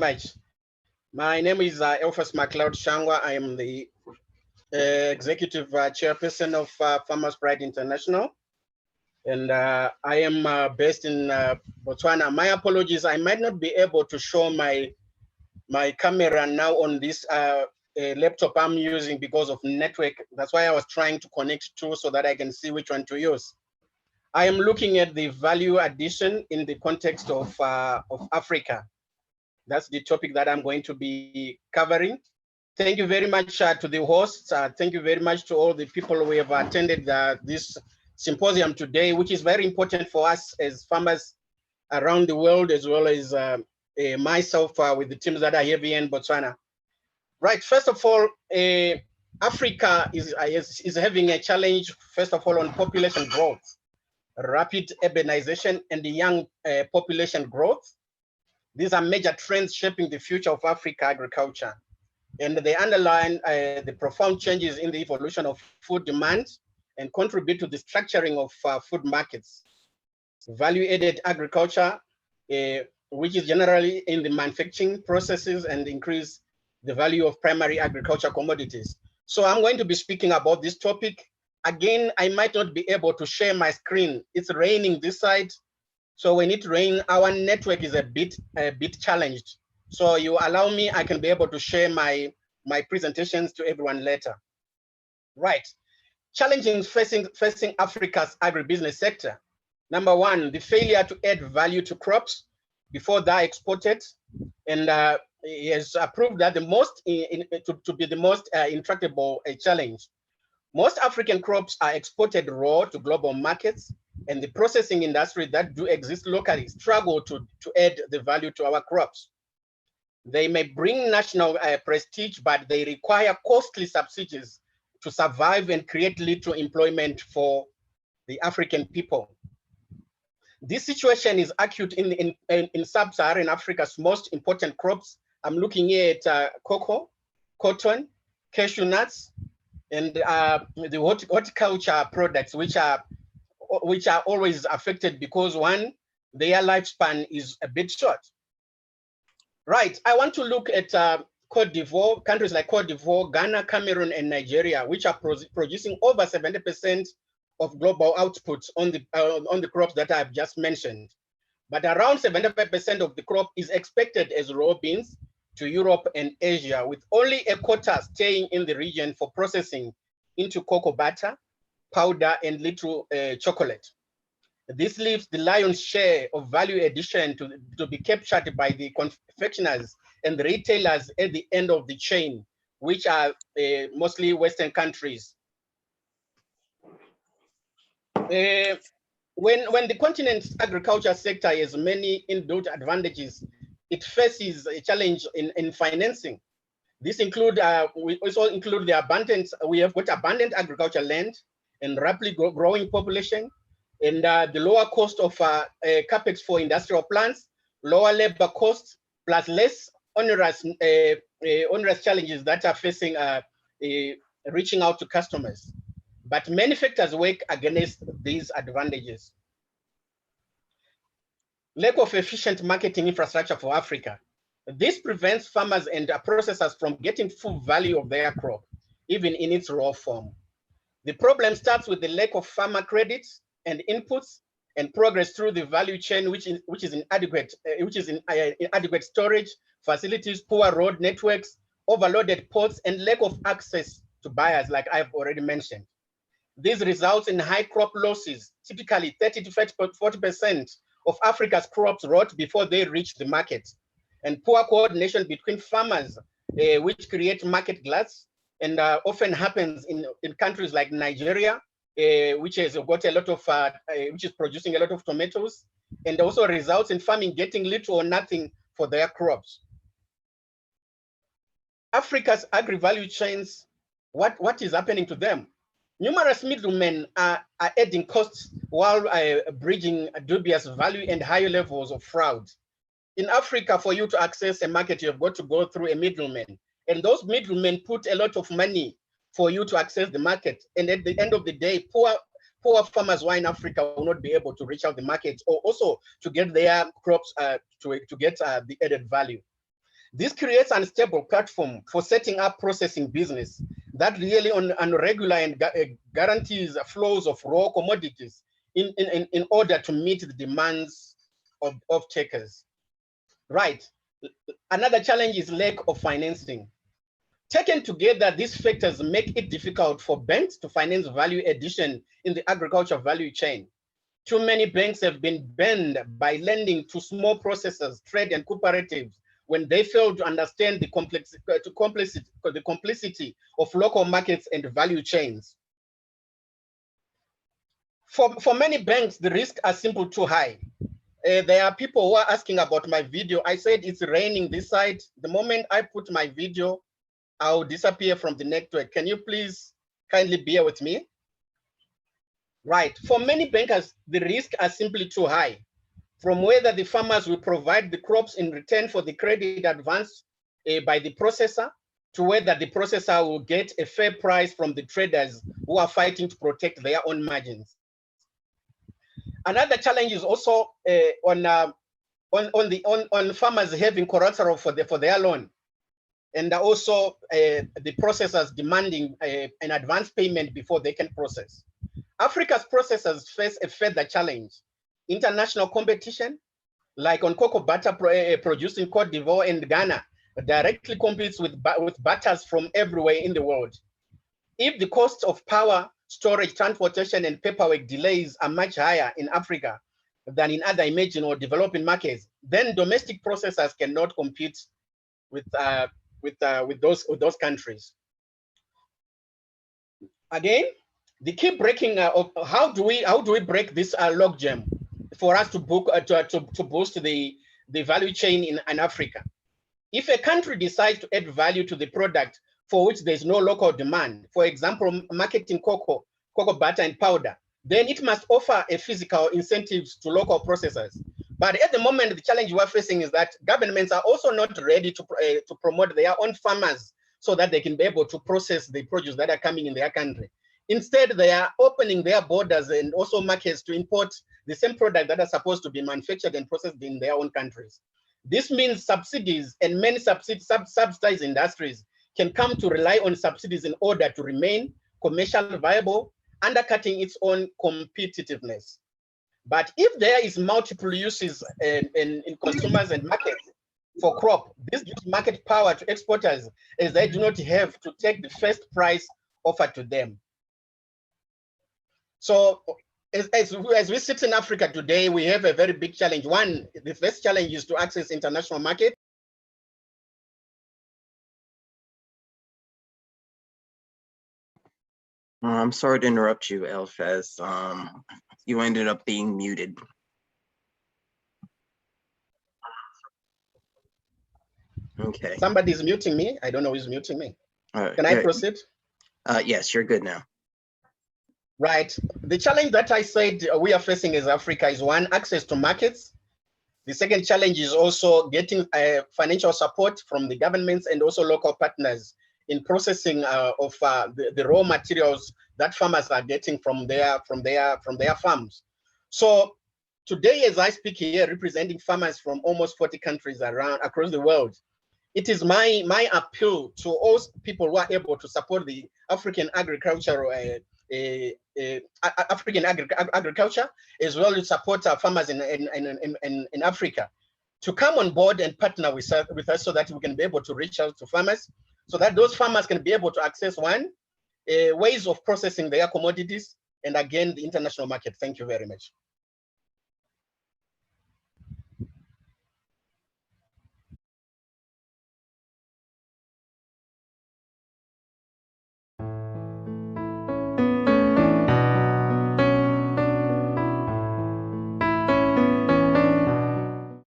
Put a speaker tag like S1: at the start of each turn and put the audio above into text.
S1: much. My name is Elfas McCloud Shangwa. I am the executive chairperson of Farmers Pride International, and I am based in Botswana. My apologies, I might not be able to show my camera now on this laptop I'm using because of network. That's why I was trying to connect to so that I can see which one to use. I am looking at the value addition in the context of Africa. That's the topic that I'm going to be covering. Thank you very much to the hosts. Thank you very much to all the people who have attended this symposium today, which is very important for us as farmers around the world, as well as myself with the teams that are here in Botswana. Right, first of all, Africa is having a challenge, first of all, on population growth, rapid urbanization, and the young population growth. These are major trends shaping the future of Africa agriculture. And they underline the profound changes in the evolution of food demand and contribute to the structuring of food markets. Value-added agriculture, which is generally in the manufacturing processes and increase the value of primary agriculture commodities. So I'm going to be speaking about this topic. Again, I might not be able to share my screen. It's raining this side. So when it rains, our network is a bit challenged. So you allow me, I can be able to share my presentations to everyone later. Right, challenges facing Africa's agribusiness sector. Number one, the failure to add value to crops before they're exported. And he has proved that to be the most intractable challenge. Most African crops are exported raw to global markets, and the processing industry that do exist locally struggle to add the value to our crops. They may bring national prestige, but they require costly subsidies to survive and create little employment for the African people. This situation is acute in sub-Saharan Africa's most important crops. I'm looking here at cocoa, cotton, cashew nuts, and the horticulture products, which are always affected because one, their lifespan is a bit short. Right, I want to look at Cote d'Ivoire, countries like Cote d'Ivoire, Ghana, Cameroon, and Nigeria, which are producing over 70% of global output on the crops that I've just mentioned. But around 75% of the crop is expected as raw beans to Europe and Asia, with only a quarter staying in the region for processing into cocoa butter, powder, and little chocolate. This leaves the lion's share of value addition to be captured by the confectioners and the retailers at the end of the chain, which are mostly Western countries. When the continent's agriculture sector has many inbuilt advantages, it faces a challenge in financing. This include we also include the abundance. We have got abundant agricultural land and rapidly growing population, and the lower cost of capex for industrial plants, lower labor costs, plus less onerous challenges that are facing reaching out to customers. But many factors work against these advantages. Lack of efficient marketing infrastructure for Africa. This prevents farmers and processors from getting full value of their crop, even in its raw form. The problem starts with the lack of farmer credits and inputs and progress through the value chain, which is inadequate storage facilities, poor road networks, overloaded ports, and lack of access to buyers, like I've already mentioned. This results in high crop losses. Typically 30 to 40% of Africa's crops rot before they reach the market, and poor coordination between farmers, which create market gluts, and often happens in countries like Nigeria, which has got a lot of, which is producing a lot of tomatoes, and also results in farming getting little or nothing for their crops. Africa's agri-value chains, what is happening to them? Numerous middlemen are adding costs while bridging dubious value and higher levels of fraud. In Africa, for you to access a market, you have got to go through a middleman. And those middlemen put a lot of money for you to access the market. And at the end of the day, poor farmers who are in Africa will not be able to reach out the market or also to get their crops to get the added value. This creates an unstable platform for setting up processing business that really on regular and guarantees flows of raw commodities in order to meet the demands of takers. Right. Another challenge is lack of financing. Taken together, these factors make it difficult for banks to finance value addition in the agriculture value chain. Too many banks have been banned by lending to small processors, trade and cooperatives when they fail to understand the complexity of local markets and value chains. For many banks, the risks are simply too high. There are people who are asking about my video. I said it's raining this side. The moment I put my video, I'll disappear from the network. Can you please kindly bear with me? Right. For many bankers, the risks are simply too high. From whether the farmers will provide the crops in return for the credit advance by the processor, to whether the processor will get a fair price from the traders who are fighting to protect their own margins. Another challenge is also on farmers having collateral for their loan, and also the processors demanding an advance payment before they can process. Africa's processors face a further challenge. International competition, like on cocoa butter produced in Cote d'Ivoire and Ghana, directly competes with butters from everywhere in the world. If the cost of power, storage, transportation, and paperwork delays are much higher in Africa than in other emerging or developing markets, then domestic processors cannot compete with those countries. Again, the key breaking of how do we break this logjam for us to boost the value chain in Africa? If a country decides to add value to the product for which there's no local demand, for example, marketing cocoa butter and powder, then it must offer a physical incentives to local processors. But at the moment, the challenge we're facing is that governments are also not ready to promote their own farmers so that they can be able to process the produce that are coming in their country. Instead, they are opening their borders and also markets to import the same product that are supposed to be manufactured and processed in their own countries. This means subsidies and many subsidized industries can come to rely on subsidies in order to remain commercially viable, undercutting its own competitiveness. But if there is multiple uses in consumers and markets for crop, this gives market power to exporters as they do not have to take the first price offered to them. So as we sit in Africa today, we have a very big challenge. One, the first challenge is to access international market.
S2: I'm sorry to interrupt you, Elfas. You ended up being muted. Okay.
S1: Somebody's muting me. I don't know who's muting me. Can I proceed?
S2: Yes, you're good now.
S1: Right. The challenge that I said we are facing as Africa is one, access to markets. The second challenge is also getting financial support from the governments and also local partners in processing of the raw materials that farmers are getting from their farms. So today, as I speak here, representing farmers from almost 40 countries across the world, it is my appeal to all people who are able to support the African agricultural agriculture, as well as support our farmers in Africa, to come on board and partner with us so that we can be able to reach out to farmers, so that those farmers can be able to access ways of processing their commodities, and again, the international market. Thank you very much.